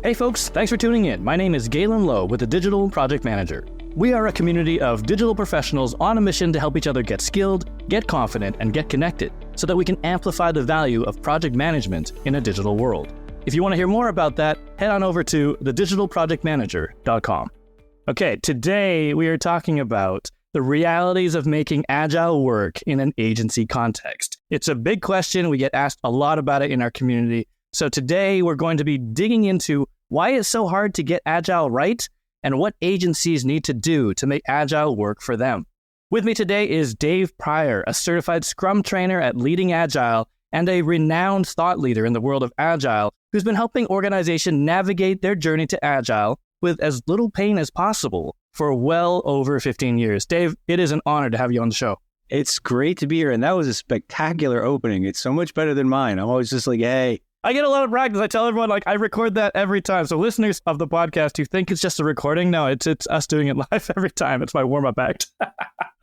Hey folks, thanks for tuning in. My name is Galen Lowe with the Digital Project Manager. We are a community of digital professionals on a mission to help each other get skilled, get confident, and get connected so that we can amplify the value of project management in a digital world. If you want to hear more about that, head on over to thedigitalprojectmanager.com. Okay, today we are talking about the realities of making agile work in an agency context. It's a big question. We get asked a lot about it in our community. So today we're going to be digging into why it's so hard to get agile right and what agencies need to do to make agile work for them. With me today is Dave Pryor, a certified Scrum Trainer at Leading Agile and a renowned thought leader in the world of agile, who's been helping organizations navigate their journey to agile with as little pain as possible for well over 15 years. Dave, it is an honor to have you on the show. It's great to be here. And that was a spectacular opening. It's so much better than mine. I'm always just like, hey. I get a lot of practice. I tell everyone, I record that every time. So listeners of the podcast who think it's just a recording, no, it's us doing it live every time. It's my warm-up act.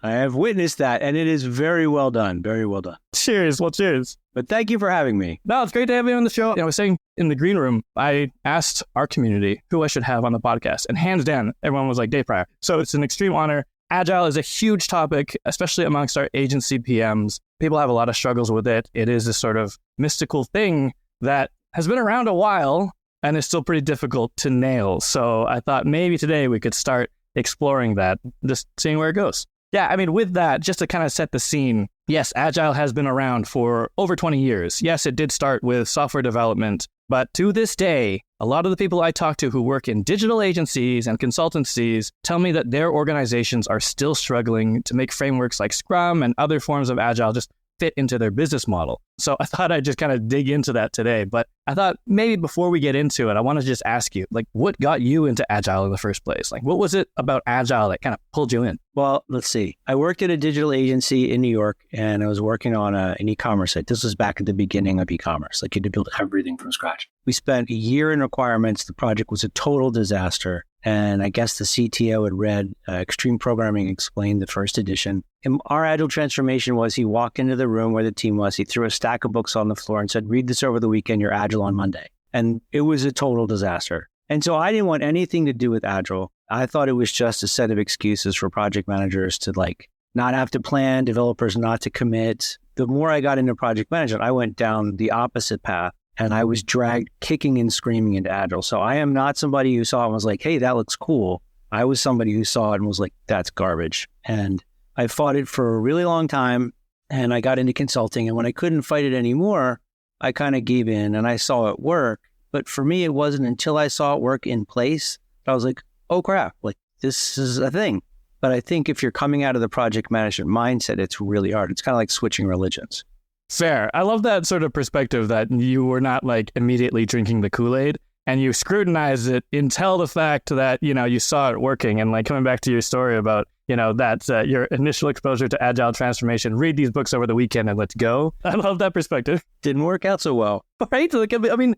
I have witnessed that, and it is very well done. Very well done. Cheers. Well, cheers. But thank you for having me. No, it's great to have you on the show. I was saying in the green room, I asked our community who I should have on the podcast. And hands down, everyone was like, Dave Pryor. So it's an extreme honor. Agile is a huge topic, especially amongst our agency PMs. People have a lot of struggles with it. It is this sort of mystical thing that has been around a while and is still pretty difficult to nail. So I thought maybe today we could start exploring that, just seeing where it goes. Yeah, I mean, with that, just to kind of set the scene, yes, Agile has been around for over 20 years. Yes, it did start with software development, but to this day, a lot of the people I talk to who work in digital agencies and consultancies tell me that their organizations are still struggling to make frameworks like Scrum and other forms of Agile just fit into their business model. So I thought I'd just kind of dig into that today. But I thought maybe before we get into it, I want to just ask you, what got you into Agile in the first place? What was it about Agile that kind of pulled you in? Well, let's see. I worked at a digital agency in New York, and I was working on an e-commerce site. This was back at the beginning of e-commerce. You had to build everything from scratch. We spent a year in requirements. The project was a total disaster. And I guess the CTO had read Extreme Programming Explained, the first edition. And our agile transformation was he walked into the room where the team was. He threw a stack of books on the floor and said, read this over the weekend. You're agile on Monday. And it was a total disaster. And so I didn't want anything to do with agile. I thought it was just a set of excuses for project managers to not have to plan, developers not to commit. The more I got into project management, I went down the opposite path. And I was dragged kicking and screaming into Agile. So I am not somebody who saw it and was like, hey, that looks cool. I was somebody who saw it and was like, that's garbage. And I fought it for a really long time. And I got into consulting. And when I couldn't fight it anymore, I kind of gave in and I saw it work. But for me, it wasn't until I saw it work in place that I was like, oh, crap, this is a thing. But I think if you're coming out of the project management mindset, it's really hard. It's kind of like switching religions. Fair. I love that sort of perspective that you were not immediately drinking the Kool-Aid and you scrutinized it until the fact that, you saw it working. And coming back to your story about, that your initial exposure to agile transformation, read these books over the weekend and let's go. I love that perspective. Didn't work out so well. Right? And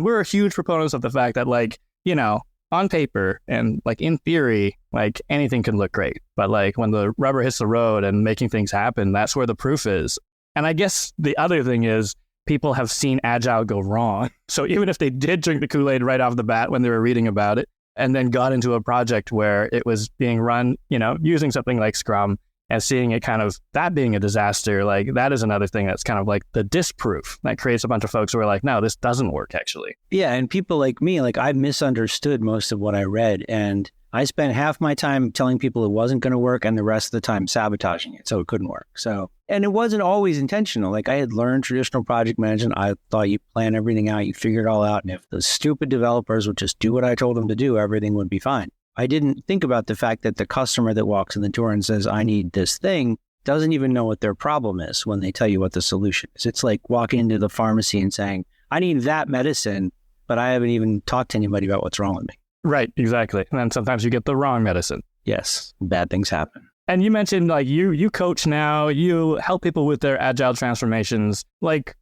we're huge proponents of the fact that on paper and in theory, anything can look great. But when the rubber hits the road and making things happen, that's where the proof is. And I guess the other thing is people have seen Agile go wrong. So even if they did drink the Kool-Aid right off the bat when they were reading about it and then got into a project where it was being run, using something like Scrum and seeing it that being a disaster, that is another thing that's kind of the disproof that creates a bunch of folks who are like, no, this doesn't work actually. Yeah. And people like me, I misunderstood most of what I read. And I spent half my time telling people it wasn't going to work and the rest of the time sabotaging it so it couldn't work. And it wasn't always intentional. I had learned traditional project management. I thought you plan everything out, you figure it all out. And if the stupid developers would just do what I told them to do, everything would be fine. I didn't think about the fact that the customer that walks in the door and says, I need this thing, doesn't even know what their problem is when they tell you what the solution is. It's like walking into the pharmacy and saying, I need that medicine, but I haven't even talked to anybody about what's wrong with me. Right, exactly. And then sometimes you get the wrong medicine. Yes, bad things happen. And you mentioned you coach now, you help people with their agile transformations.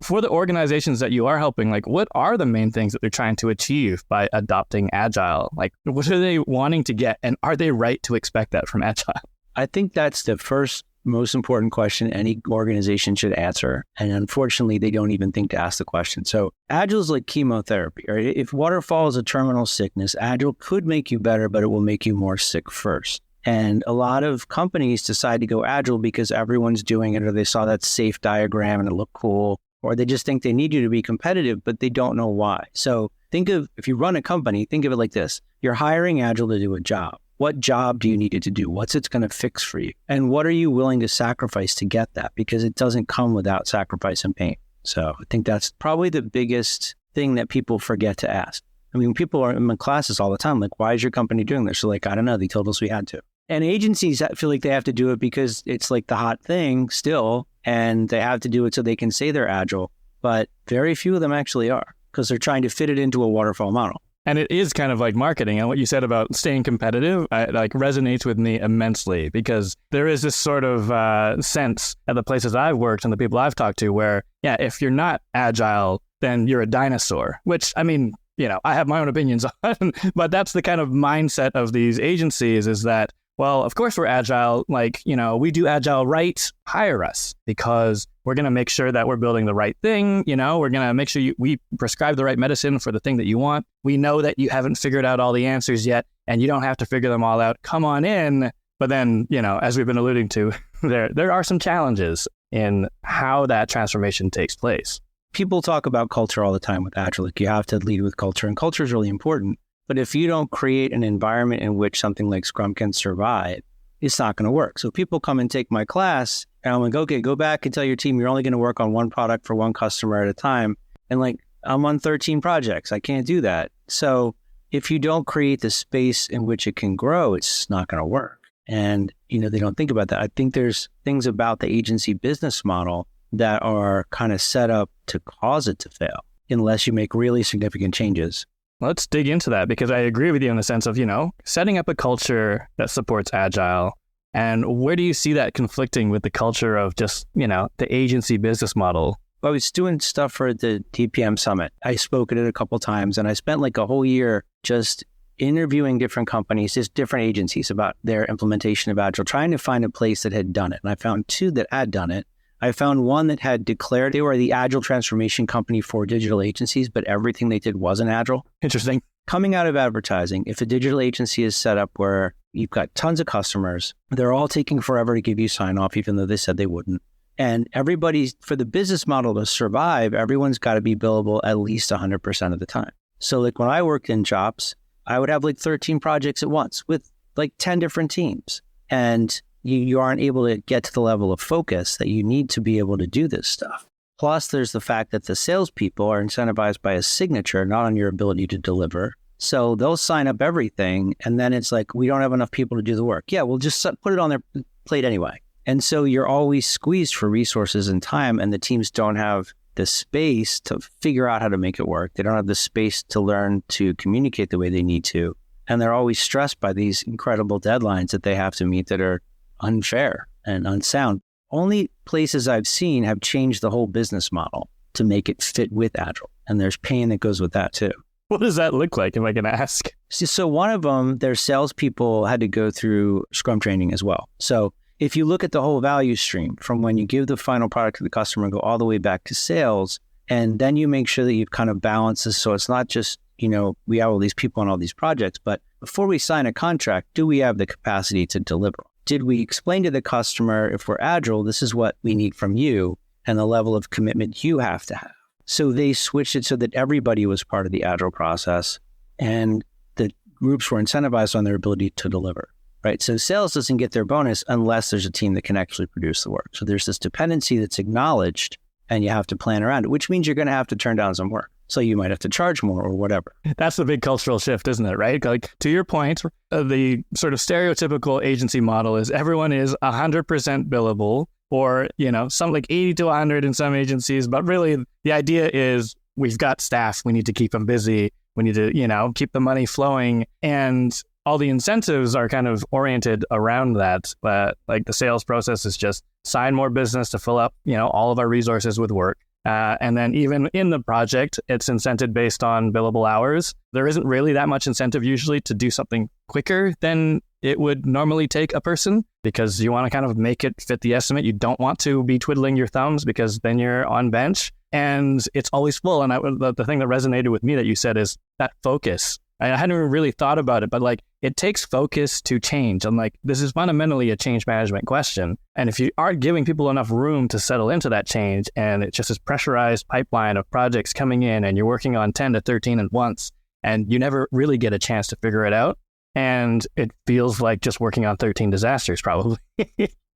For the organizations that you are helping, what are the main things that they're trying to achieve by adopting agile? What are they wanting to get? And are they right to expect that from agile? I think that's the first most important question any organization should answer. And unfortunately, they don't even think to ask the question. So Agile is like chemotherapy, right? If waterfall is a terminal sickness, Agile could make you better, but it will make you more sick first. And a lot of companies decide to go Agile because everyone's doing it, or they saw that safe diagram and it looked cool, or they just think they need you to be competitive, but they don't know why. So think of, if you run a company, think of it like this. You're hiring Agile to do a job. What job do you need it to do? What's it going to fix for you? And what are you willing to sacrifice to get that? Because it doesn't come without sacrifice and pain. So I think that's probably the biggest thing that people forget to ask. I mean, people are in my classes all the time, like, why is your company doing this? So like, I don't know. They told us we had to. And agencies feel like they have to do it because it's like the hot thing still, and they have to do it so they can say they're Agile. But very few of them actually are, because they're trying to fit it into a waterfall model. And it is kind of like marketing. And what you said about staying competitive, like resonates with me immensely, because there is this sort of sense at the places I've worked and the people I've talked to where, yeah, if you're not Agile, then you're a dinosaur, which, I mean, you know, I have my own opinions on, but that's the kind of mindset of these agencies, is that, well, of course we're Agile, like, you know, we do Agile right, hire us, because we're going to make sure that we're building the right thing. You know, we're going to make sure we prescribe the right medicine for the thing that you want. We know that you haven't figured out all the answers yet, and you don't have to figure them all out. Come on in. But then, you know, as we've been alluding to, there are some challenges in how that transformation takes place. People talk about culture all the time with Agile. Like, you have to lead with culture, and culture is really important. But if you don't create an environment in which something like Scrum can survive, it's not going to work. So people come and take my class, and I'm like, okay, go back and tell your team you're only going to work on one product for one customer at a time. And like, I'm on 13 projects. I can't do that. So if you don't create the space in which it can grow, it's not going to work. And, you know, they don't think about that. I think there's things about the agency business model that are kind of set up to cause it to fail, unless you make really significant changes. Let's dig into that, because I agree with you in the sense of, you know, setting up a culture that supports Agile. And where do you see that conflicting with the culture of just, you know, the agency business model? I was doing stuff for the TPM Summit. I spoke at it a couple times, and I spent like a whole year just interviewing different companies, just different agencies, about their implementation of Agile, trying to find a place that had done it. And I found two that had done it. I found one that had declared they were the Agile transformation company for digital agencies, but everything they did wasn't Agile. Interesting. Coming out of advertising, if a digital agency is set up where you've got tons of customers, they're all taking forever to give you sign off, even though they said they wouldn't. And everybody, for the business model to survive, everyone's got to be billable at least 100% of the time. So like when I worked in Chops, I would have like 13 projects at once with like 10 different teams. And you aren't able to get to the level of focus that you need to be able to do this stuff. Plus, there's the fact that the salespeople are incentivized by a signature, not on your ability to deliver. So they'll sign up everything, and then it's like, we don't have enough people to do the work. Yeah, we'll just put it on their plate anyway. And so you're always squeezed for resources and time, and the teams don't have the space to figure out how to make it work. They don't have the space to learn to communicate the way they need to. And they're always stressed by these incredible deadlines that they have to meet that are unfair and unsound. Only places I've seen have changed the whole business model to make it fit with Agile. And there's pain that goes with that too. What does that look like, if I can ask? So one of them, their salespeople had to go through Scrum training as well. So if you look at the whole value stream from when you give the final product to the customer, go all the way back to sales, and then you make sure that you've kind of balanced this. So it's not just, you know, we have all these people on all these projects, but before we sign a contract, do we have the capacity to deliver? Did we explain to the customer, if we're Agile, this is what we need from you and the level of commitment you have to have? So they switched it so that everybody was part of the Agile process, and the groups were incentivized on their ability to deliver, right? So sales doesn't get their bonus unless there's a team that can actually produce the work. So there's this dependency that's acknowledged, and you have to plan around it, which means you're going to have to turn down some work. So you might have to charge more or whatever. That's the big cultural shift, isn't it? Right? Like, to your point, the sort of stereotypical agency model is everyone is 100% billable, or, you know, some like 80 to 100 in some agencies. But really, the idea is we've got staff. We need to keep them busy. We need to, you know, keep the money flowing. And all the incentives are kind of oriented around that. But like the sales process is just sign more business to fill up, you know, all of our resources with work. And then even in the project, it's incented based on billable hours. There isn't really that much incentive usually to do something quicker than it would normally take a person, because you want to kind of make it fit the estimate. You don't want to be twiddling your thumbs, because then you're on bench and it's always full. And the thing that resonated with me that you said is that focus. I hadn't even really thought about it, but like it takes focus to change. And like this is fundamentally a change management question. And if you aren't giving people enough room to settle into that change, and it's just this pressurized pipeline of projects coming in and you're working on 10 to 13 at once, and you never really get a chance to figure it out. And it feels like just working on 13 disasters, probably.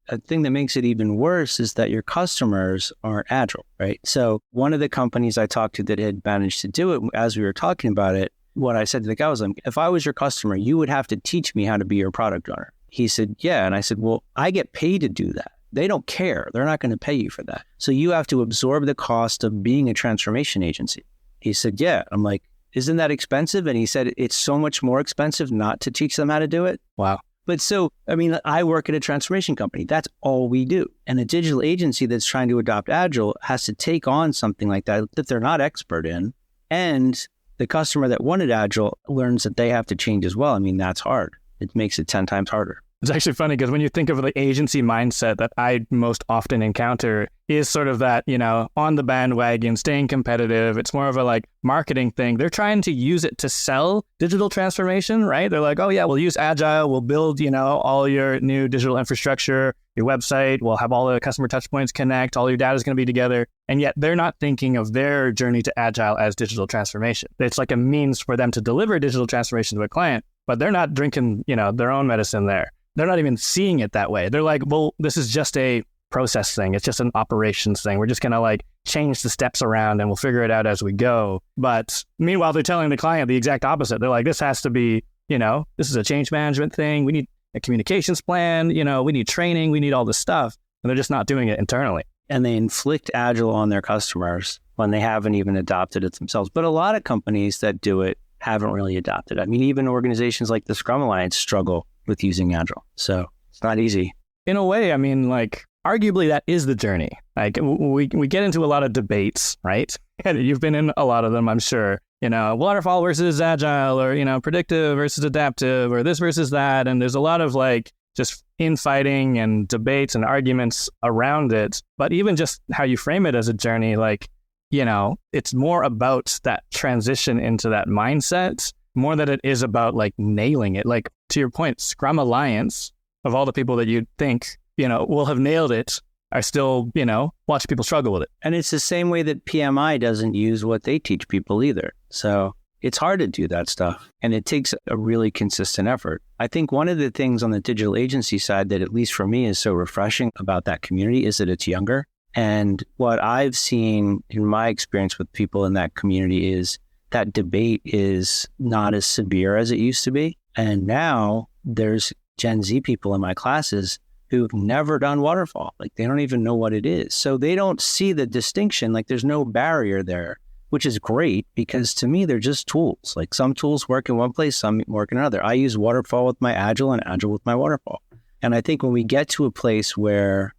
A thing that makes it even worse is that your customers aren't agile, right? So one of the companies I talked to that had managed to do it, as we were talking about it, what I said to the guy was, if I was your customer, you would have to teach me how to be your product owner. He said, yeah. And I said, well, I get paid to do that. They don't care. They're not going to pay you for that. So you have to absorb the cost of being a transformation agency. He said, yeah. I'm like, isn't that expensive? And he said, it's so much more expensive not to teach them how to do it. Wow. But so, I mean, I work at a transformation company. That's all we do. And a digital agency that's trying to adopt Agile has to take on something like that they're not expert in. And the customer that wanted Agile learns that they have to change as well. I mean, that's hard. It makes it 10 times harder. It's actually funny because when you think of the agency mindset that I most often encounter is sort of that, on the bandwagon, staying competitive. It's more of a like marketing thing. They're trying to use it to sell digital transformation, right? They're like, oh yeah, we'll use Agile. We'll build, all your new digital infrastructure, your website. We'll have all the customer touch points connect. All your data is going to be together. And yet they're not thinking of their journey to Agile as digital transformation. It's like a means for them to deliver digital transformation to a client, but they're not drinking, their own medicine there. They're not even seeing it that way. They're like, well, this is just a process thing. It's just an operations thing. We're just going to like change the steps around and we'll figure it out as we go. But meanwhile, they're telling the client the exact opposite. They're like, this has to be, this is a change management thing. We need a communications plan. We need training. We need all this stuff. And they're just not doing it internally. And they inflict Agile on their customers when they haven't even adopted it themselves. But a lot of companies that do it haven't really adopted it. I mean, even organizations like the Scrum Alliance struggle with using Agile. So it's not easy. In a way, I mean, like, arguably that is the journey. Like we get into a lot of debates, right? And you've been in a lot of them, I'm sure. Waterfall versus Agile, or, predictive versus adaptive, or this versus that. And there's a lot of like just infighting and debates and arguments around it. But even just how you frame it as a journey, like, it's more about that transition into that mindset more than it is about like nailing it. Like to your point, Scrum Alliance, of all the people that you'd think, will have nailed it, are still, watch people struggle with it. And it's the same way that PMI doesn't use what they teach people either. So it's hard to do that stuff. And it takes a really consistent effort. I think one of the things on the digital agency side that, at least for me, is so refreshing about that community is that it's younger. And what I've seen in my experience with people in that community is that debate is not as severe as it used to be. And now there's Gen Z people in my classes who've never done waterfall. Like they don't even know what it is. So they don't see the distinction. Like there's no barrier there, which is great because to me, they're just tools. Like some tools work in one place, some work in another. I use waterfall with my Agile and Agile with my waterfall. And I think when we get to a place where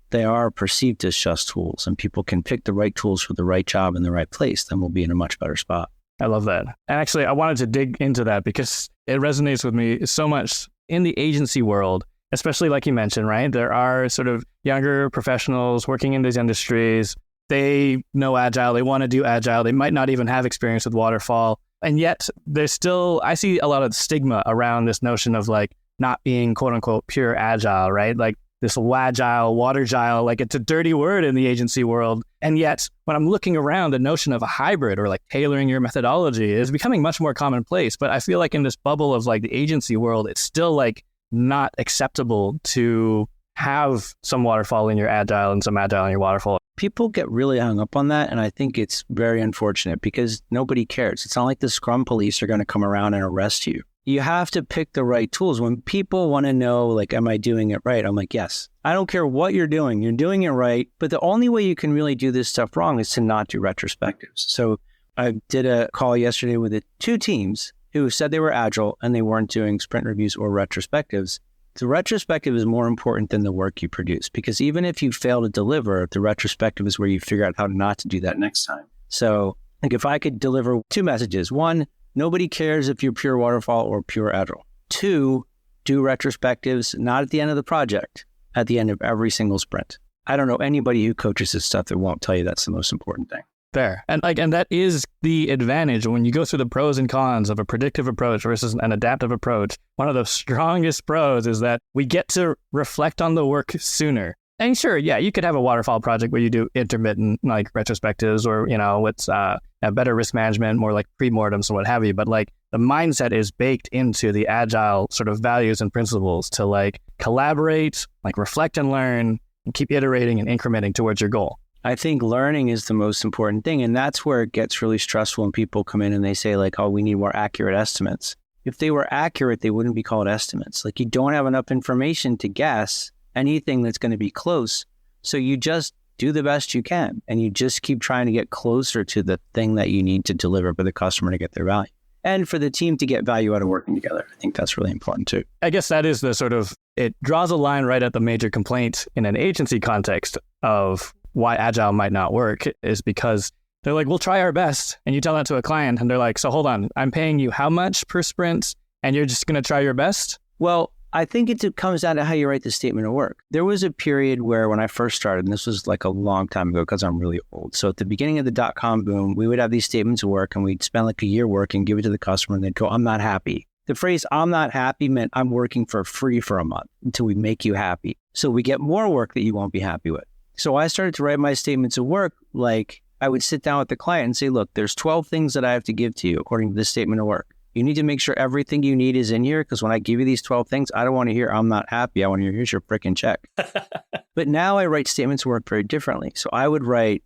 they are perceived as just tools and people can pick the right tools for the right job in the right place, then we'll be in a much better spot. I love that. And actually, I wanted to dig into that because it resonates with me so much in the agency world, especially like you mentioned, right? There are sort of younger professionals working in these industries. They know Agile. They want to do Agile. They might not even have experience with waterfall. And yet there's still, I see a lot of stigma around this notion of like not being quote unquote pure Agile, right? Like this wagile, watergile, like it's a dirty word in the agency world. And yet when I'm looking around, the notion of a hybrid or like tailoring your methodology is becoming much more commonplace. But I feel like in this bubble of like the agency world, it's still like not acceptable to have some waterfall in your Agile and some Agile in your waterfall. People get really hung up on that. And I think it's very unfortunate because nobody cares. It's not like the Scrum police are going to come around and arrest you. You have to pick the right tools. When people want to know, like, am I doing it right? I'm like, yes. I don't care what you're doing it right. But the only way you can really do this stuff wrong is to not do retrospectives. So I did a call yesterday with two teams who said they were Agile and they weren't doing sprint reviews or retrospectives. The retrospective is more important than the work you produce, because even if you fail to deliver, the retrospective is where you figure out how not to do that next time. So like if I could deliver 2 messages, 1, nobody cares if you're pure waterfall or pure agile. 2, do retrospectives, not at the end of the project, at the end of every single sprint. I don't know anybody who coaches this stuff that won't tell you that's the most important thing. Fair. And that is the advantage when you go through the pros and cons of a predictive approach versus an adaptive approach. One of the strongest pros is that we get to reflect on the work sooner. And sure, yeah, you could have a waterfall project where you do intermittent like retrospectives or, what's better risk management, more like pre-mortems and what have you. But like the mindset is baked into the agile sort of values and principles to like collaborate, like reflect and learn and keep iterating and incrementing towards your goal. I think learning is the most important thing. And that's where it gets really stressful when people come in and they say like, oh, we need more accurate estimates. If they were accurate, they wouldn't be called estimates. Like you don't have enough information to guess anything that's going to be close. So you just do the best you can. And you just keep trying to get closer to the thing that you need to deliver for the customer to get their value. And for the team to get value out of working together. I think that's really important too. I guess that is the sort of, it draws a line right at the major complaint in an agency context of why agile might not work is because they're like, we'll try our best. And you tell that to a client and they're like, so hold on, I'm paying you how much per sprint and you're just going to try your best? Well, I think it comes down to how you write the statement of work. There was a period where when I first started, and this was like a long time ago because I'm really old. So at the beginning of the .com boom, we would have these statements of work and we'd spend like a year working, give it to the customer and they'd go, I'm not happy. The phrase I'm not happy meant I'm working for free for a month until we make you happy. So we get more work that you won't be happy with. So I started to write my statements of work like I would sit down with the client and say, look, there's 12 things that I have to give to you according to this statement of work. You need to make sure everything you need is in here because when I give you these 12 things, I don't want to hear I'm not happy. I want to hear here's your frickin' check. But now I write statements of work very differently. So I would write,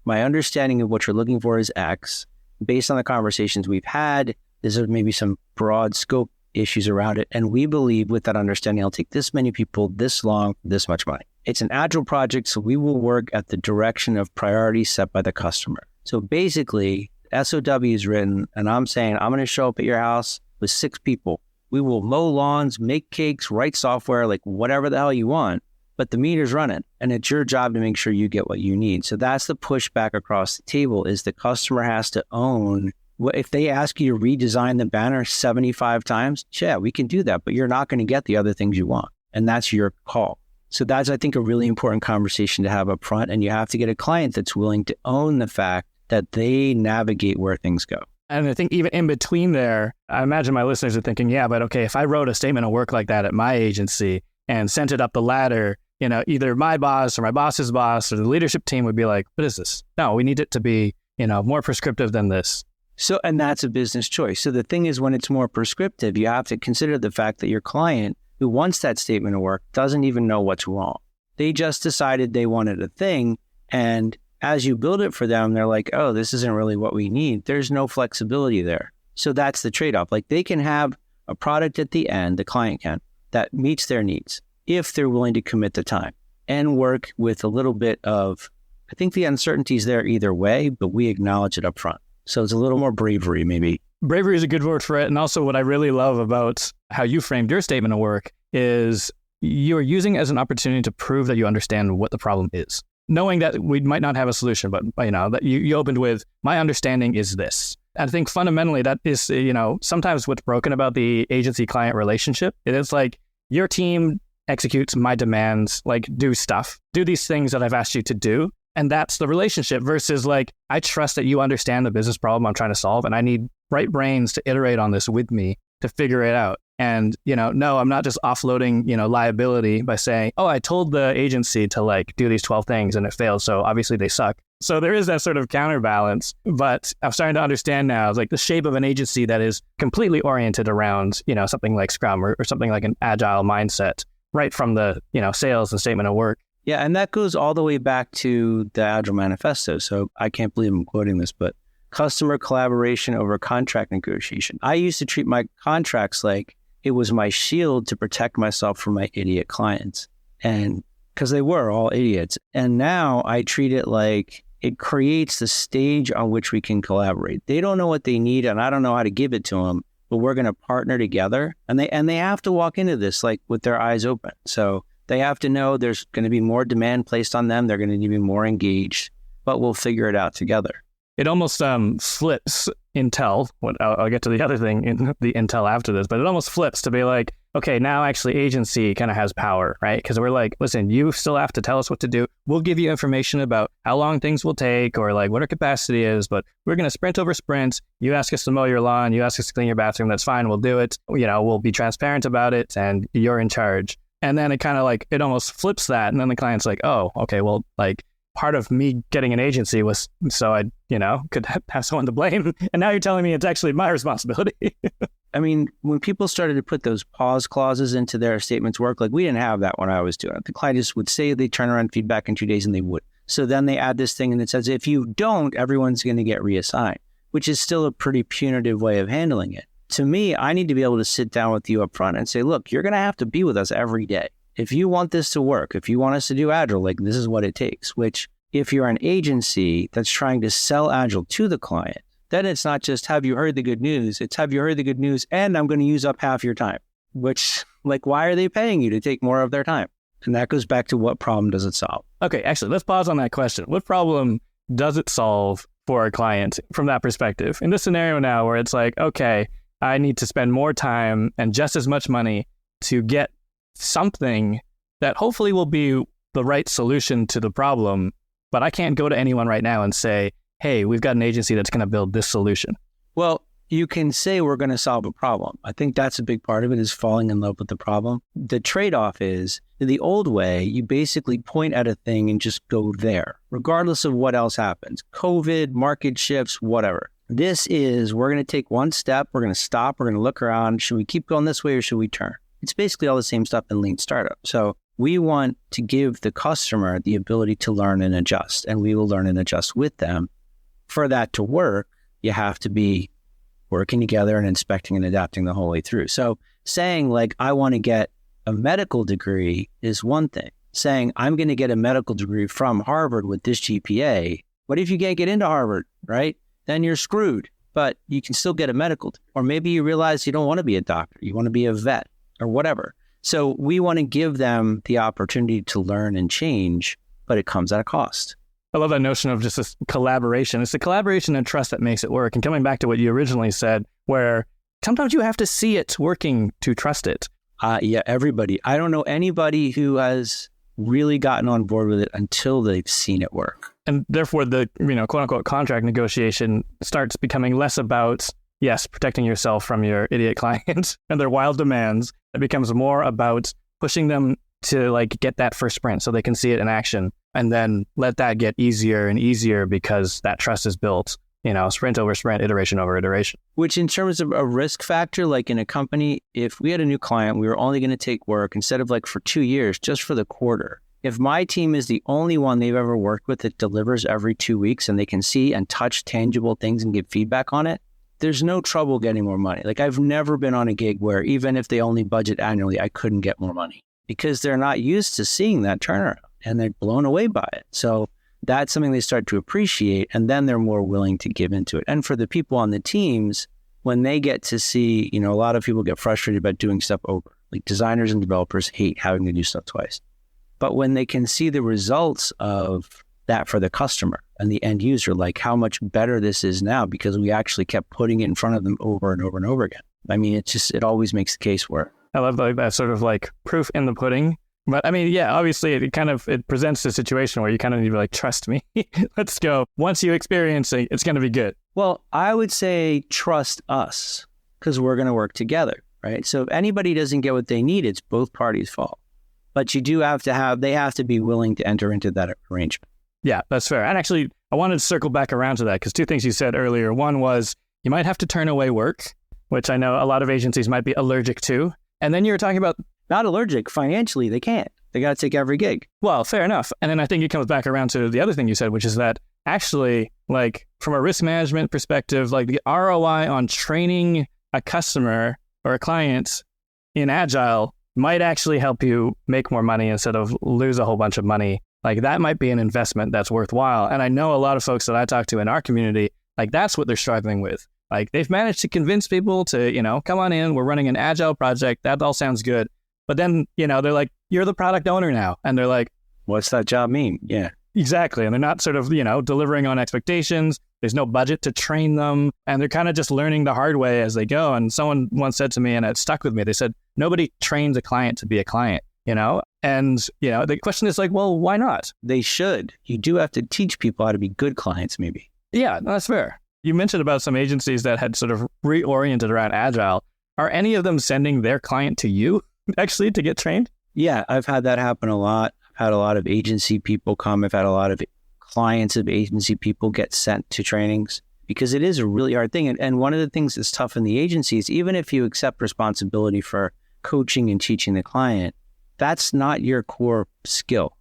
my understanding of what you're looking for is X. Based on the conversations we've had, there's maybe some broad scope issues around it. And we believe with that understanding, I'll take this many people, this long, this much money. It's an agile project, so we will work at the direction of priorities set by the customer. So basically, SOW is written, and I'm saying, I'm going to show up at your house with 6 people. We will mow lawns, make cakes, write software, like whatever the hell you want, but the meter's running, and it's your job to make sure you get what you need. So that's the pushback across the table is the customer has to own. If they ask you to redesign the banner 75 times, yeah, we can do that, but you're not going to get the other things you want, and that's your call. So that's, I think, a really important conversation to have up front. And you have to get a client that's willing to own the fact that they navigate where things go. And I think even in between there, I imagine my listeners are thinking, yeah, but okay, if I wrote a statement of work like that at my agency and sent it up the ladder, either my boss or my boss's boss or the leadership team would be like, what is this? No, we need it to be, more prescriptive than this. So, and that's a business choice. So the thing is, when it's more prescriptive, you have to consider the fact that your client who wants that statement of work doesn't even know what's wrong. They just decided they wanted a thing. And as you build it for them, they're like, oh, this isn't really what we need. There's no flexibility there. So that's the trade-off. Like they can have a product at the end, the client can, that meets their needs if they're willing to commit the time and work with a little bit of, I think the uncertainty is there either way, but we acknowledge it up front. So it's a little more bravery, maybe. Bravery is a good word for it. And also what I really love about how you framed your statement of work is you're using it as an opportunity to prove that you understand what the problem is. Knowing that we might not have a solution, but that you opened with, my understanding is this. I think fundamentally that is, sometimes what's broken about the agency-client relationship. It's like your team executes my demands, like do stuff, do these things that I've asked you to do. And that's the relationship versus like, I trust that you understand the business problem I'm trying to solve and I need bright brains to iterate on this with me to figure it out. And, no, I'm not just offloading, liability by saying, oh, I told the agency to like do these 12 things and it failed. So obviously they suck. So there is that sort of counterbalance, but I'm starting to understand now, like the shape of an agency that is completely oriented around, something like Scrum or something like an agile mindset right from the, sales and statement of work. Yeah. And that goes all the way back to the Agile Manifesto. So I can't believe I'm quoting this, but customer collaboration over contract negotiation. I used to treat my contracts like it was my shield to protect myself from my idiot clients. And because they were all idiots. And now I treat it like it creates the stage on which we can collaborate. They don't know what they need and I don't know how to give it to them, but we're going to partner together. And they have to walk into this like with their eyes open. So they have to know there's going to be more demand placed on them. They're going to need to be more engaged, but we'll figure it out together. It almost flips Intel. I'll get to the other thing in the Intel after this, but it almost flips to be like, okay, now actually agency kind of has power, right? Because we're like, listen, you still have to tell us what to do. We'll give you information about how long things will take or like what our capacity is, but we're going to sprint over sprints. You ask us to mow your lawn, you ask us to clean your bathroom, that's fine, we'll do it. We'll be transparent about it and you're in charge. And then it kind of like, it almost flips that. And then the client's like, oh, okay, well, like, part of me getting an agency was so I, could have someone to blame. And now you're telling me it's actually my responsibility. I mean, when people started to put those pause clauses into their statements work, like we didn't have that when I was doing it. The client just would say they turn around feedback in 2 days and they would. So then they add this thing and it says, if you don't, everyone's going to get reassigned, which is still a pretty punitive way of handling it. To me, I need to be able to sit down with you up front and say, look, you're going to have to be with us every day. If you want this to work, if you want us to do Agile, like this is what it takes, which if you're an agency that's trying to sell Agile to the client, then it's not just, have you heard the good news? It's, have you heard the good news? And I'm going to use up half your time, which like, why are they paying you to take more of their time? And that goes back to what problem does it solve? Okay, actually, let's pause on that question. What problem does it solve for a client from that perspective? In this scenario now where it's like, okay, I need to spend more time and just as much money to get something that hopefully will be the right solution to the problem, but I can't go to anyone right now and say, hey, we've got an agency that's going to build this solution. Well, you can say we're going to solve a problem. I think that's a big part of it, is falling in love with the problem. The trade-off is, in the old way, you basically point at a thing and just go there, regardless of what else happens. COVID, market shifts, whatever. This is, we're going to take one step, we're going to stop, we're going to look around. Should we keep going this way or should we turn? It's basically all the same stuff in lean startup. So we want to give the customer the ability to learn and adjust, and we will learn and adjust with them. For that to work, you have to be working together and inspecting and adapting the whole way through. So saying like, I want to get a medical degree is one thing. Saying I'm going to get a medical degree from Harvard with this GPA. What if you can't get into Harvard, right? Then you're screwed, but you can still get a medical. Or maybe you realize you don't want to be a doctor. You want to be a vet or whatever. So we want to give them the opportunity to learn and change, but it comes at a cost. I love that notion of just this collaboration. It's the collaboration and trust that makes it work. And coming back to what you originally said, where sometimes you have to see it working to trust it. Yeah, everybody. I don't know anybody who has really gotten on board with it until they've seen it work. And therefore, the quote unquote contract negotiation starts becoming less about, yes, protecting yourself from your idiot clients and their wild demands. It becomes more about pushing them to like get that first sprint so they can see it in action, and then let that get easier and easier because that trust is built, sprint over sprint, iteration over iteration. Which in terms of a risk factor, like in a company, if we had a new client, we were only going to take work instead of like for 2 years, just for the quarter. If my team is the only one they've ever worked with that delivers every 2 weeks and they can see and touch tangible things and give feedback on it, there's no trouble getting more money. Like I've never been on a gig where even if they only budget annually, I couldn't get more money because they're not used to seeing that turnaround and they're blown away by it. So that's something they start to appreciate, and then they're more willing to give into it. And for the people on the teams, when they get to see, a lot of people get frustrated about doing stuff over. Like designers and developers hate having to do stuff twice. But when they can see the results of that for the customer and the end user, like how much better this is now because we actually kept putting it in front of them over and over and over again. I mean, it always makes the case work. I love that sort of like proof in the pudding. But I mean, yeah, obviously it presents a situation where you kind of need to be like, trust me, let's go. Once you experience it, it's going to be good. Well, I would say trust us because we're going to work together, right? So if anybody doesn't get what they need, it's both parties' fault. But you do have to they have to be willing to enter into that arrangement. Yeah, that's fair. And actually, I wanted to circle back around to that because two things you said earlier. One was you might have to turn away work, which I know a lot of agencies might be allergic to. And then you were talking about not allergic. Financially, they can't. They got to take every gig. Well, fair enough. And then I think it comes back around to the other thing you said, which is that actually, like from a risk management perspective, like the ROI on training a customer or a client in Agile might actually help you make more money instead of lose a whole bunch of money. Like that might be an investment that's worthwhile. And I know a lot of folks that I talk to in our community, like that's what they're struggling with. Like they've managed to convince people to, come on in, we're running an agile project. That all sounds good. But then, they're like, you're the product owner now. And they're like, what's that job mean? Yeah, exactly. And they're not sort of, delivering on expectations. There's no budget to train them. And they're kind of just learning the hard way as they go. And someone once said to me, and it stuck with me, they said, nobody trains a client to be a client, And, the question is like, well, why not? They should. You do have to teach people how to be good clients, maybe. Yeah, no, that's fair. You mentioned about some agencies that had sort of reoriented around Agile. Are any of them sending their client to you actually to get trained? Yeah, I've had that happen a lot. I've had a lot of agency people come. I've had a lot of clients of agency people get sent to trainings because it is a really hard thing. And one of the things that's tough in the agency is even if you accept responsibility for coaching and teaching the client, that's not your core skill,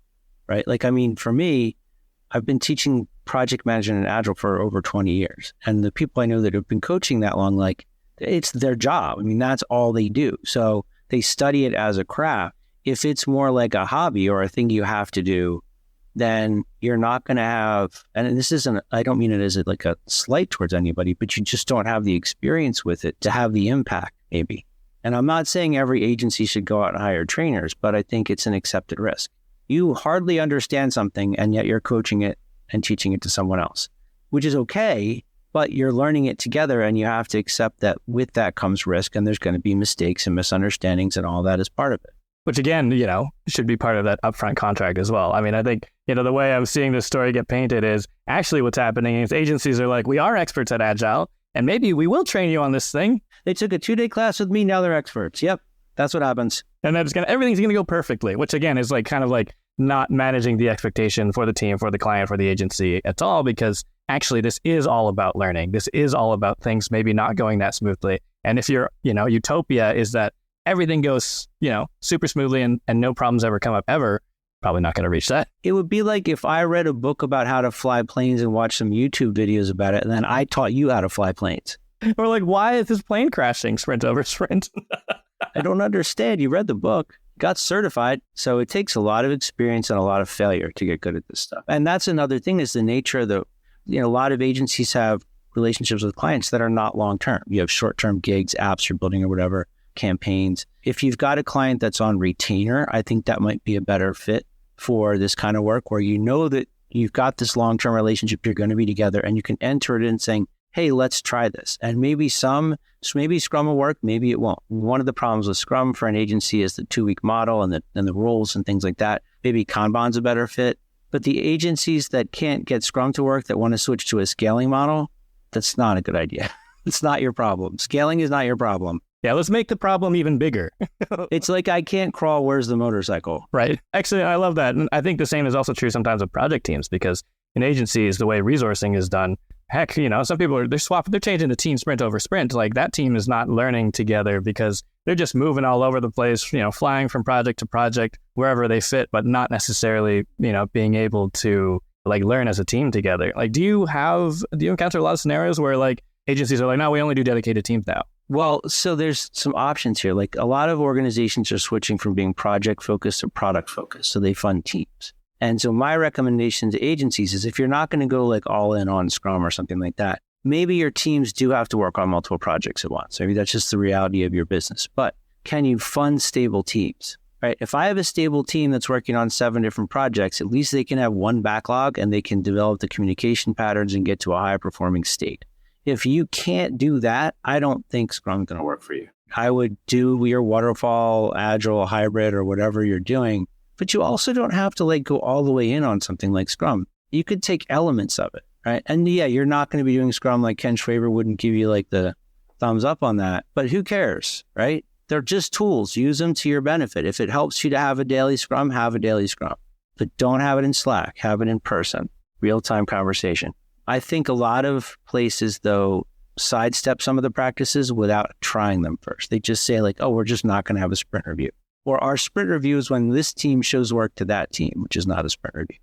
right? Like, I mean, for me, I've been teaching project management and Agile for over 20 years. And the people I know that have been coaching that long, like, it's their job. I mean, that's all they do. So they study it as a craft. If it's more like a hobby or a thing you have to do, then you're not going to have, and this isn't, I don't mean it as like a slight towards anybody, but you just don't have the experience with it to have the impact, maybe. And I'm not saying every agency should go out and hire trainers, but I think it's an accepted risk. You hardly understand something, and yet you're coaching it and teaching it to someone else, which is okay, but you're learning it together, and you have to accept that with that comes risk, and there's going to be mistakes and misunderstandings, and all that is part of it. Which again, should be part of that upfront contract as well. I mean, I think, the way I'm seeing this story get painted is actually what's happening is agencies are like, we are experts at Agile, and maybe we will train you on this thing. They took a 2-day class with me, now they're experts. Yep, that's what happens. And then everything's going to go perfectly, which again is like kind of like not managing the expectation for the team, for the client, for the agency at all, because actually this is all about learning. This is all about things maybe not going that smoothly. And if your, utopia is that everything goes, super smoothly and no problems ever come up ever, probably not going to reach that. It would be like if I read a book about how to fly planes and watched some YouTube videos about it, and then I taught you how to fly planes. Or like, why is this plane crashing sprint over sprint? I don't understand. You read the book, got certified. So it takes a lot of experience and a lot of failure to get good at this stuff. And that's another thing is the nature of a lot of agencies have relationships with clients that are not long-term. You have short-term gigs, apps you're building or whatever, campaigns. If you've got a client that's on retainer, I think that might be a better fit for this kind of work where you know that you've got this long-term relationship, you're going to be together, and you can enter it in saying, hey, let's try this. And maybe Scrum will work, maybe it won't. One of the problems with Scrum for an agency is the 2-week model and the rules and things like that. Maybe Kanban's a better fit. But the agencies that can't get Scrum to work, that want to switch to a scaling model, that's not a good idea. It's not your problem. Scaling is not your problem. Yeah, let's make the problem even bigger. It's like, I can't crawl, where's the motorcycle? Right. Actually, I love that. And I think the same is also true sometimes with project teams, because in agencies, the way resourcing is done, heck, some people they're changing the team sprint over sprint. Like that team is not learning together because they're just moving all over the place, flying from project to project, wherever they fit, but not necessarily, being able to like learn as a team together. Like, do you encounter a lot of scenarios where like agencies are like, no, we only do dedicated teams now? Well, so there's some options here. Like a lot of organizations are switching from being project focused to product focused. So they fund teams. And so my recommendation to agencies is if you're not going to go like all in on Scrum or something like that, maybe your teams do have to work on multiple projects at once. Maybe that's just the reality of your business. But can you fund stable teams? Right? If I have a stable team that's working on 7 different projects, at least they can have one backlog and they can develop the communication patterns and get to a high performing state. If you can't do that, I don't think Scrum's going to work for you. I would do your waterfall, agile, hybrid, or whatever you're doing, but you also don't have to like go all the way in on something like Scrum. You could take elements of it, right? And yeah, you're not going to be doing Scrum like Ken Schwaber wouldn't give you like the thumbs up on that, but who cares, right? They're just tools. Use them to your benefit. If it helps you to have a daily Scrum, have a daily Scrum, but don't have it in Slack, have it in person, real-time conversation. I think a lot of places, though, sidestep some of the practices without trying them first. They just say like, oh, we're just not going to have a sprint review. Or our sprint review is when this team shows work to that team, which is not a sprint review.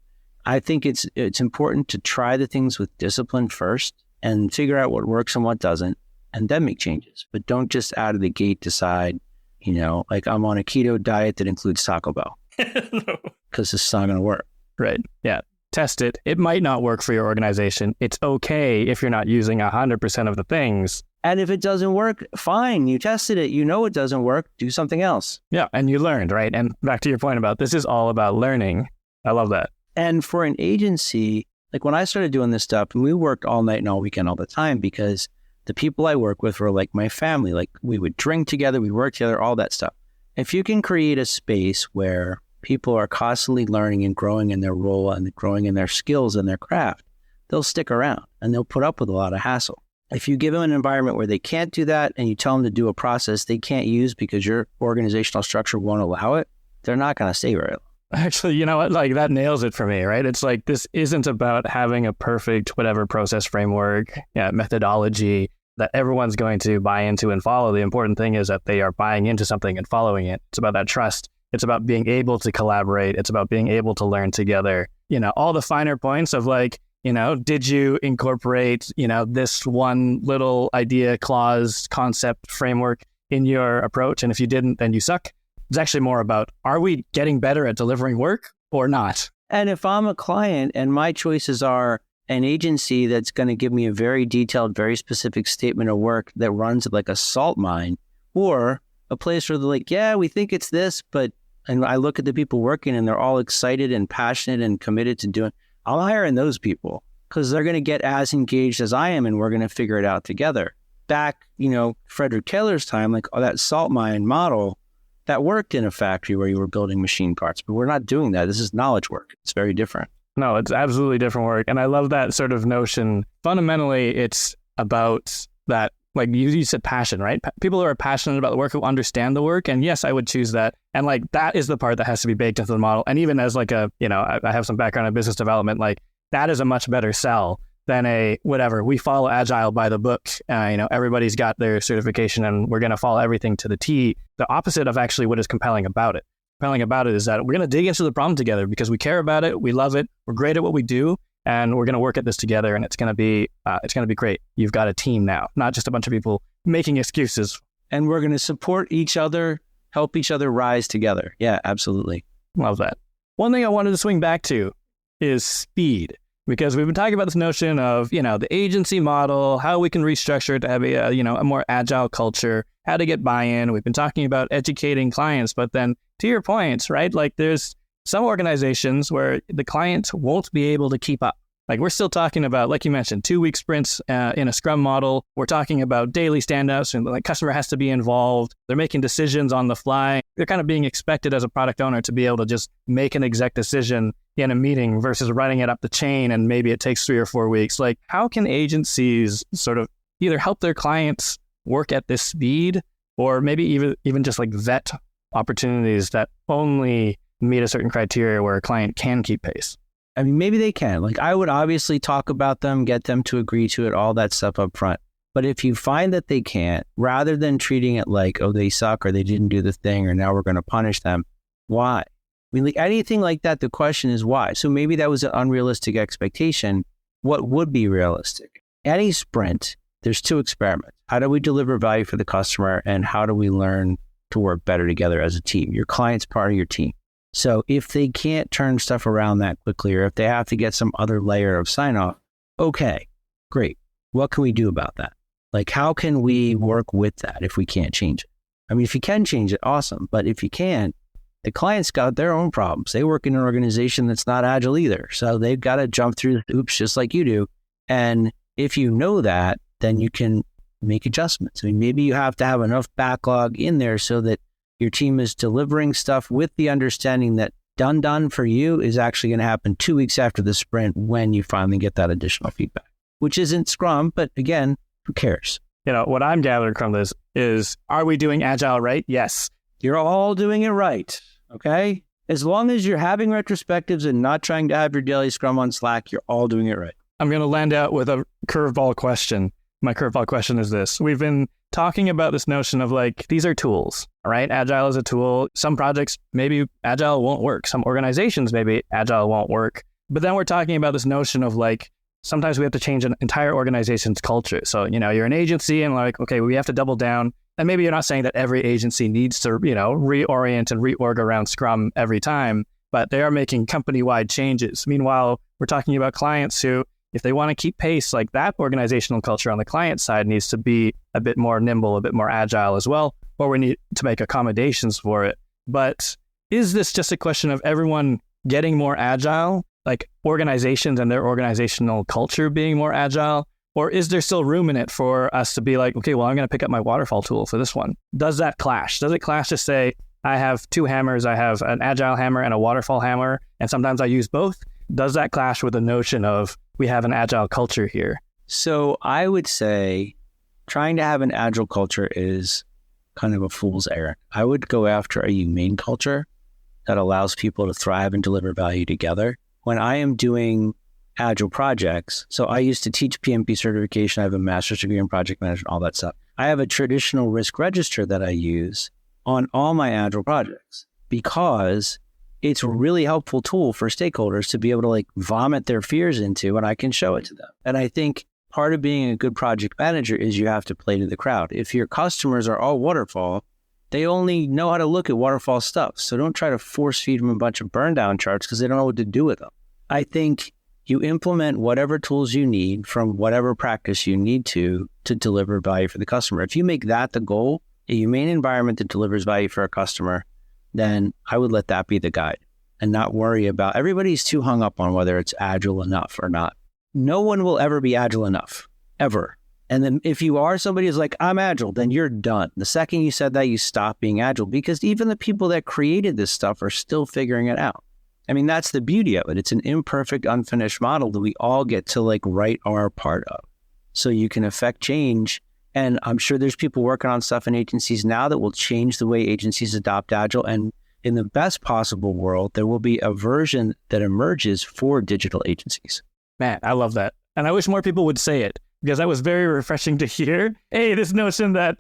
I think it's important to try the things with discipline first and figure out what works and what doesn't, and then make changes. But don't just out of the gate decide, like I'm on a keto diet that includes Taco Bell. No. Because this is not going to work. Right. Yeah. test it. It might not work for your organization. It's okay if you're not using 100% of the things. And if it doesn't work, fine. You tested it. You know it doesn't work. Do something else. Yeah, and you learned, right? And back to your point about this is all about learning. I love that. And for an agency, like when I started doing this stuff, and we worked all night and all weekend all the time because the people I work with were like my family. Like we would drink together, we work together, all that stuff. If you can create a space where people are constantly learning and growing in their role and growing in their skills and their craft, they'll stick around and they'll put up with a lot of hassle. If you give them an environment where they can't do that and you tell them to do a process they can't use because your organizational structure won't allow it, they're not going to stay very long. Actually, you know what? Like that nails it for me, right? It's like, this isn't about having a perfect whatever process framework, methodology that everyone's going to buy into and follow. The important thing is that they are buying into something and following it. It's about that trust. It's about being able to collaborate. It's about being able to learn together. All the finer points of like, did you incorporate, this one little idea, clause, concept, framework in your approach? And if you didn't, then you suck. It's actually more about, are we getting better at delivering work or not? And if I'm a client and my choices are an agency that's going to give me a very detailed, very specific statement of work that runs like a salt mine, or a place where they're like, yeah, we think it's this, and I look at the people working and they're all excited and passionate and committed to doing, I'm hiring those people because they're going to get as engaged as I am and we're going to figure it out together. Back, Frederick Taylor's time, like that salt mine model, that worked in a factory where you were building machine parts, but we're not doing that. This is knowledge work. It's very different. No, it's absolutely different work. And I love that sort of notion. Fundamentally, it's about that, like you said, passion, right? People who are passionate about the work, who understand the work. And yes, I would choose that. And like, that is the part that has to be baked into the model. And even as like I have some background in business development, like that is a much better sell than we follow Agile by the book. Everybody's got their certification and we're going to follow everything to the T. The opposite of actually what is compelling about it. Compelling about it is that we're going to dig into the problem together because we care about it. We love it. We're great at what we do. And we're going to work at this together, and it's going to be great. You've got a team now, not just a bunch of people making excuses. And we're going to support each other, help each other rise together. Yeah, absolutely. Love that. One thing I wanted to swing back to is speed, because we've been talking about this notion of, the agency model, how we can restructure it to have a more agile culture, how to get buy-in. We've been talking about educating clients, but then to your points, right? Like there's some organizations where the clients won't be able to keep up. Like we're still talking about, like you mentioned, 2-week sprints in a Scrum model. We're talking about daily stand-ups and like customer has to be involved. They're making decisions on the fly. They're kind of being expected as a product owner to be able to just make an exec decision in a meeting versus running it up the chain and maybe it takes 3 or 4 weeks. Like how can agencies sort of either help their clients work at this speed or maybe even just like vet opportunities that only meet a certain criteria where a client can keep pace? I mean, maybe they can. Like I would obviously talk about them, get them to agree to it, all that stuff up front. But if you find that they can't, rather than treating it like, oh, they suck or they didn't do the thing or now we're going to punish them, why? I mean, like anything like that, the question is why. So maybe that was an unrealistic expectation. What would be realistic? Any sprint, there's 2 experiments. How do we deliver value for the customer and how do we learn to work better together as a team? Your client's part of your team. So if they can't turn stuff around that quickly, or if they have to get some other layer of sign off, okay, great. What can we do about that? Like, how can we work with that if we can't change it? I mean, if you can change it, awesome. But if you can't, the client's got their own problems. They work in an organization that's not agile either. So they've got to jump through the hoops just like you do. And if you know that, then you can make adjustments. I mean, maybe you have to have enough backlog in there so that your team is delivering stuff with the understanding that done for you is actually going to happen 2 weeks after the sprint when you finally get that additional feedback, which isn't Scrum, but again, who cares? What I'm gathering from this is, are we doing Agile right? Yes. You're all doing it right, okay? As long as you're having retrospectives and not trying to have your daily Scrum on Slack, you're all doing it right. I'm going to land out with a curveball question. My curveball question is this. We've been talking about this notion of like, these are tools, right? Agile is a tool. Some projects, maybe Agile won't work. Some organizations, maybe Agile won't work. But then we're talking about this notion of like, sometimes we have to change an entire organization's culture. So, you're an agency and like, okay, we have to double down. And maybe you're not saying that every agency needs to, reorient and reorg around Scrum every time. but they are making company-wide changes. Meanwhile, we're talking about clients who, if they want to keep pace, like that organizational culture on the client side needs to be a bit more nimble, a bit more agile as well, or we need to make accommodations for it. But is this just a question of everyone getting more agile, like organizations and their organizational culture being more agile? Or is there still room in it for us to be like, okay, well, I'm going to pick up my waterfall tool for this one? Does that clash? Does it clash to say, I have two hammers, I have an agile hammer and a waterfall hammer, and sometimes I use both? Does that clash with the notion of we have an agile culture here? So I would say trying to have an agile culture is kind of a fool's errand. I would go after a humane culture that allows people to thrive and deliver value together. When I am doing agile projects, so I used to teach PMP certification. I have a master's degree in project management, all that stuff. I have a traditional risk register that I use on all my agile projects because it's a really helpful tool for stakeholders to be able to like vomit their fears into, and I can show it to them. And I think part of being a good project manager is you have to play to the crowd. If your customers are all waterfall, they only know how to look at waterfall stuff. So don't try to force feed them a bunch of burn down charts because they don't know what to do with them. I think you implement whatever tools you need from whatever practice you need to deliver value for the customer. If you make that the goal, a humane environment that delivers value for a customer, then I would let that be the guide and not worry about, everybody's too hung up on whether it's agile enough or not. No one will ever be agile enough, ever. And then if you are somebody who's like, I'm agile, then you're done. The second you said that, you stop being agile because even the people that created this stuff are still figuring it out. I mean, that's the beauty of it. It's an imperfect, unfinished model that we all get to like write our part of. So you can affect change. And I'm sure there's people working on stuff in agencies now that will change the way agencies adopt agile. And in the best possible world, there will be a version that emerges for digital agencies. Man, I love that. And I wish more people would say it because that was very refreshing to hear. Hey, this notion that,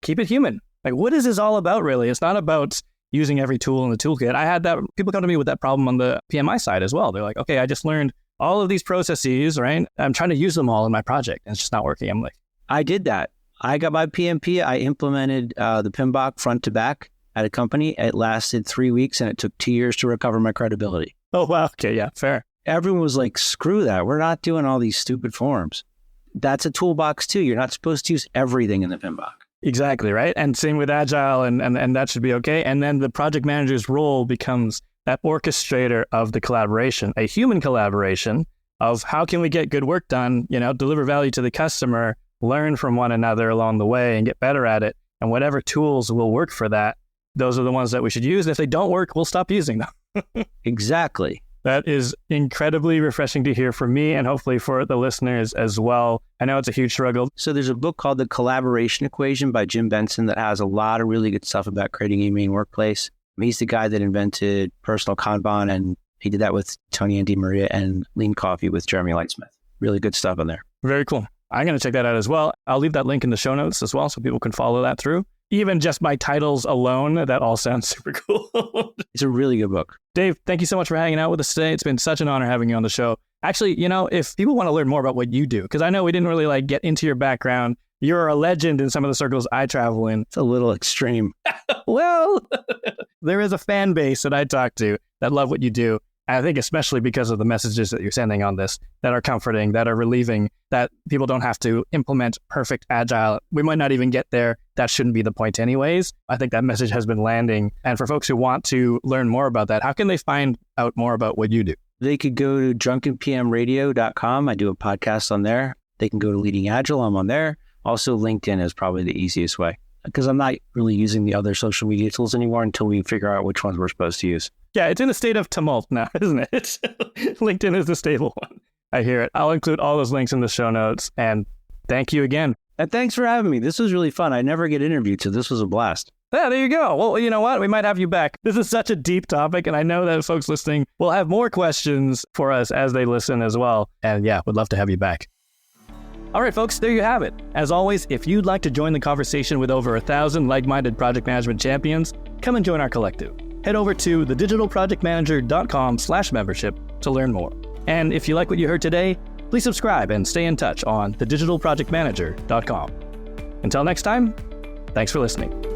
keep it human. Like, what is this all about, really? It's not about using every tool in the toolkit. I had that, people come to me with that problem on the PMI side as well. They're like, okay, I just learned all of these processes, right? I'm trying to use them all in my project and it's just not working. I'm like, I did that. I got my PMP. I implemented the PMBOK front to back at a company. It lasted 3 weeks and it took 2 years to recover my credibility. Oh, wow. Okay. Yeah, fair. Everyone was like, screw that. We're not doing all these stupid forms. That's a toolbox too. You're not supposed to use everything in the PMBOK. Exactly, right? And same with Agile, and that should be okay. And then the project manager's role becomes that orchestrator of the collaboration, a human collaboration of how can we get good work done, deliver value to the customer, learn from one another along the way and get better at it. And whatever tools will work for that, those are the ones that we should use. And if they don't work, we'll stop using them. Exactly. That is incredibly refreshing to hear for me and hopefully for the listeners as well. I know it's a huge struggle. So there's a book called The Collaboration Equation by Jim Benson that has a lot of really good stuff about creating a humane workplace. He's the guy that invented personal Kanban, and he did that with Tony and DiMaria, and Lean Coffee with Jeremy Lightsmith. Really good stuff in there. Very cool. I'm going to check that out as well. I'll leave that link in the show notes as well so people can follow that through. Even just my titles alone, that all sounds super cool. It's a really good book. Dave, thank you so much for hanging out with us today. It's been such an honor having you on the show. Actually, if people want to learn more about what you do, because I know we didn't really get into your background. You're a legend in some of the circles I travel in. It's a little extreme. Well, there is a fan base that I talk to that love what you do. And I think especially because of the messages that you're sending on this that are comforting, that are relieving, that people don't have to implement perfect agile. We might not even get there. That shouldn't be the point anyways. I think that message has been landing. And for folks who want to learn more about that, how can they find out more about what you do? They could go to drunkenpmradio.com. I do a podcast on there. They can go to Leading Agile. I'm on there. Also, LinkedIn is probably the easiest way because I'm not really using the other social media tools anymore until we figure out which ones we're supposed to use. Yeah, it's in a state of tumult now, isn't it? LinkedIn is the stable one. I hear it. I'll include all those links in the show notes. And thank you again. And thanks for having me. This was really fun. I never get interviewed, so this was a blast. Yeah, there you go. Well, you know what? We might have you back. This is such a deep topic, and I know that folks listening will have more questions for us as they listen as well. And yeah, would love to have you back. All right, folks, there you have it. As always, if you'd like to join the conversation with over 1,000 like-minded project management champions, come and join our collective. Head over to thedigitalprojectmanager.com/membership to learn more. And if you like what you heard today, please subscribe and stay in touch on thedigitalprojectmanager.com. Until next time, thanks for listening.